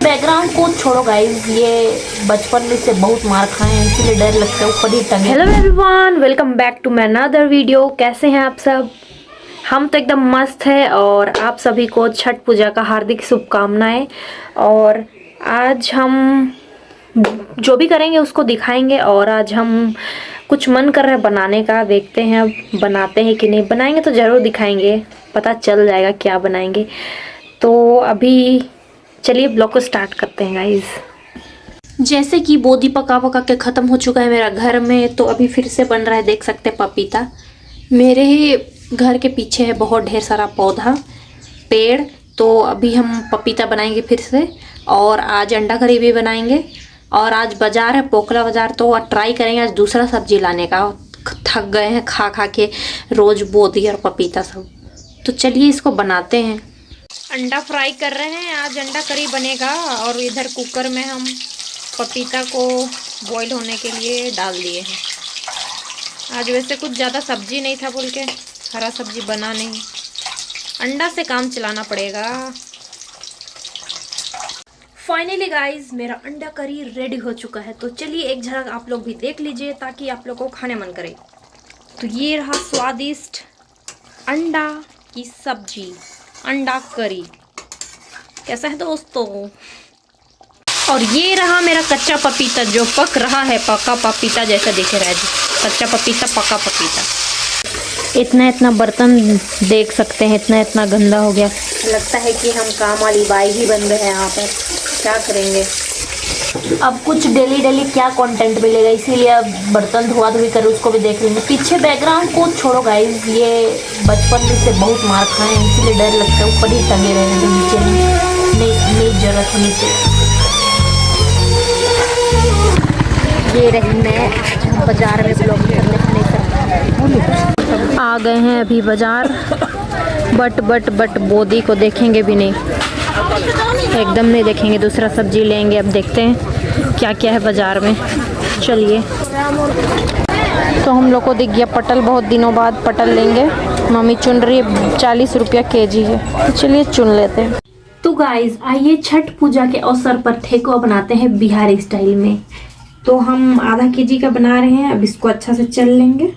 Background को छोड़ो guys, ये बचपन में से बहुत मार खाए हैं इसीलिए डर लगता है ऊपर ही टंगे। Hello everyone, welcome back to my another video. कैसे हैं आप सब? हम तो एकदम मस्त है और आप सभी को छठ पूजा का हार्दिक शुभकामनाएं। और आज हम जो भी करेंगे उसको दिखाएंगे। और आज हम कुछ मन कर रहा है बनाने का, देखते हैं अब बनाते हैं कि नहीं। बनाएंगे तो ज़रूर दिखाएंगे, पता चल जाएगा क्या बनाएंगे। तो अभी चलिए ब्लॉग को स्टार्ट करते हैं गाइस। जैसे कि बोदी पका पका के ख़त्म हो चुका है मेरा घर में, तो अभी फिर से बन रहा है। देख सकते हैं पपीता। मेरे घर के पीछे है बहुत ढेर सारा पौधा पेड़, तो अभी हम पपीता बनाएंगे फिर से। और आज अंडा करी भी बनाएंगे। और आज बाज़ार है, पोखला बाज़ार, तो ट्राई करेंगे आज दूसरा सब्जी लाने का। थक गए हैं खा खा के रोज़ बोदी और पपीता सब। तो चलिए इसको बनाते हैं। अंडा फ्राई कर रहे हैं, आज अंडा करी बनेगा। और इधर कुकर में हम पपीता को बॉईल होने के लिए डाल दिए हैं। आज वैसे कुछ ज़्यादा सब्जी नहीं था बोल के हरा सब्जी बना नहीं, अंडा से काम चलाना पड़ेगा। फाइनली गाइस मेरा अंडा करी रेडी हो चुका है। तो चलिए एक झलक आप लोग भी देख लीजिए ताकि आप लोग को खाने मन करे। तो ये रहा स्वादिष्ट अंडा की सब्जी, अंडा करी। कैसा है दोस्तों? और ये रहा मेरा कच्चा पपीता जो पक रहा है, पका पपीता जैसा दिख रहा है। कच्चा पपीता, पका पपीता। इतना इतना बर्तन देख सकते हैं, इतना इतना गंदा हो गया। लगता है कि हम काम वाली बाई ही बन गए हैं यहाँ पर। क्या करेंगे अब? कुछ डेली डेली क्या कंटेंट मिलेगा, इसीलिए अब बर्तन धोआ धोई कर उसको भी देख लेंगे। पीछे बैकग्राउंड को छोड़ो गाइस, ये बचपन में से बहुत मार खाए हैं इसीलिए डर लगता है ऊपर ही टंगे रहेंगे, नीचे नहीं जरूरत होनी चाहिए। ये रही मैं बाजार में ब्लॉग करने नहीं सकता। आ गए हैं अभी बाजार, बट बोदी को देखेंगे भी नहीं, एकदम नहीं देखेंगे। दूसरा सब्जी लेंगे। अब देखते हैं क्या क्या है बाजार में। चलिए। तो हम लोग को दिख गया पटल, बहुत दिनों बाद पटल लेंगे। मम्मी चुन रही है, 40 रुपया केजी है। तो चलिए चुन लेते हैं। तो गाइज आइए छठ पूजा के अवसर पर ठेकुआ बनाते हैं बिहारी स्टाइल में। तो हम आधा केजी का बना रहे हैं। अब इसको अच्छा से चल लेंगे।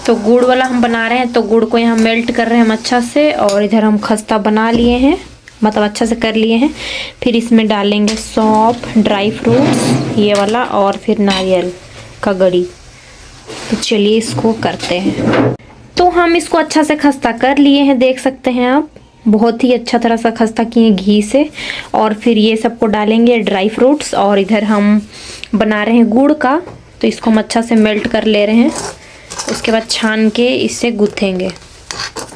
तो गुड़ वाला हम बना रहे हैं, तो गुड़ को यहाँ मेल्ट कर रहे हैं हम अच्छा से। और इधर हम खस्ता बना लिए हैं, मतलब अच्छा से कर लिए हैं। फिर इसमें डालेंगे सौंफ, ड्राई फ्रूट्स ये वाला, और फिर नारियल का गड़ी। तो चलिए इसको करते हैं। तो हम इसको अच्छा से खस्ता कर लिए हैं, देख सकते हैं आप। बहुत ही अच्छा तरह से खस्ता किए घी से। और फिर ये सबको डालेंगे ड्राई फ्रूट्स। और इधर हम बना रहे हैं गुड़ का, तो इसको हम अच्छा से मेल्ट कर ले रहे हैं। उसके बाद छान के इससे गूँथेंगे।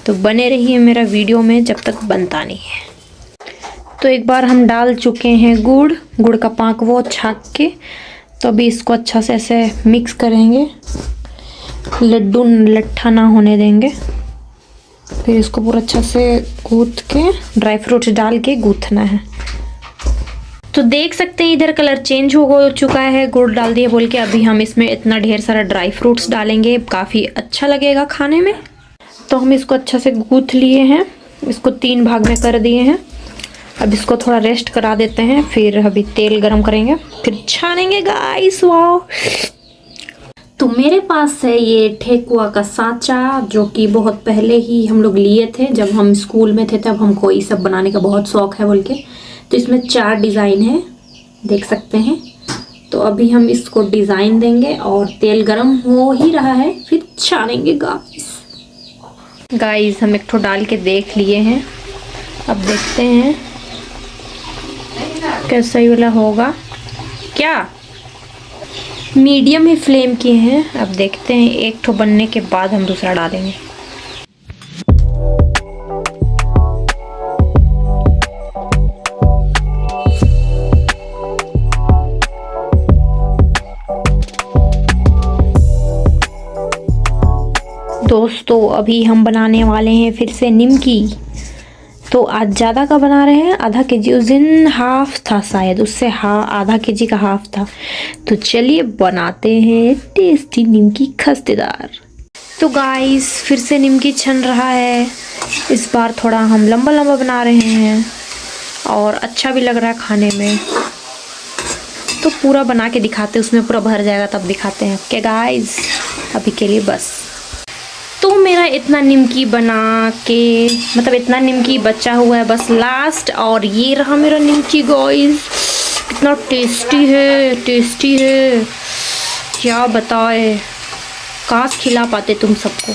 तो बने रहिए मेरा वीडियो में जब तक बनता नहीं है। तो एक बार हम डाल चुके हैं गुड़ का पाक वो छाक के। तो अभी इसको अच्छा से ऐसे मिक्स करेंगे, लड्डू लट्ठा ना होने देंगे। फिर इसको पूरा अच्छा से गूँथ के ड्राई फ्रूट्स डाल के गूँथना है। तो देख सकते हैं इधर कलर चेंज हो चुका है, गुड़ डाल दिए बोल के। अभी हम इसमें इतना ढेर सारा ड्राई फ्रूट्स डालेंगे, काफ़ी अच्छा लगेगा खाने में। तो हम इसको अच्छा से गूँथ लिए हैं, इसको 3 भाग में कर दिए हैं। अब इसको थोड़ा रेस्ट करा देते हैं। फिर अभी तेल गरम करेंगे, फिर छानेंगे गाइस। वाओ! तो मेरे पास है ये ठेकुआ का सांचा, जो कि बहुत पहले ही हम लोग लिए थे। जब हम स्कूल में थे तब हमको ये सब बनाने का बहुत शौक है बोल के। तो इसमें 4 डिज़ाइन है, देख सकते हैं। तो अभी हम इसको डिज़ाइन देंगे और तेल गरम हो ही रहा है, फिर छानेंगे गाइस हम एक ठो डाल के देख लिए हैं। अब देखते हैं कैसा ही वाला होगा। क्या मीडियम ही फ्लेम किए हैं। अब देखते हैं, एक ठो बनने के बाद हम दूसरा डालेंगे। दोस्तों अभी हम बनाने वाले हैं फिर से निमकी। तो आज ज़्यादा का बना रहे हैं, आधा केजी। उस दिन हाफ था शायद, उससे आधा केजी का हाफ था। तो चलिए बनाते हैं टेस्टी निमकी खस्तेदार। तो गाइस फिर से निमकी छन रहा है। इस बार थोड़ा हम लंबा लंबा बना रहे हैं और अच्छा भी लग रहा है खाने में। तो पूरा बना के दिखाते, उसमें पूरा भर जाएगा तब दिखाते हैं। ओके गाइस, अभी के लिए बस। तो मेरा इतना निमकी बना के, मतलब इतना निमकी बचा हुआ है बस लास्ट। और ये रहा मेरा निमकी गाइस, कितना टेस्टी है, टेस्टी है, क्या बताए। काश खिला पाते तुम सबको।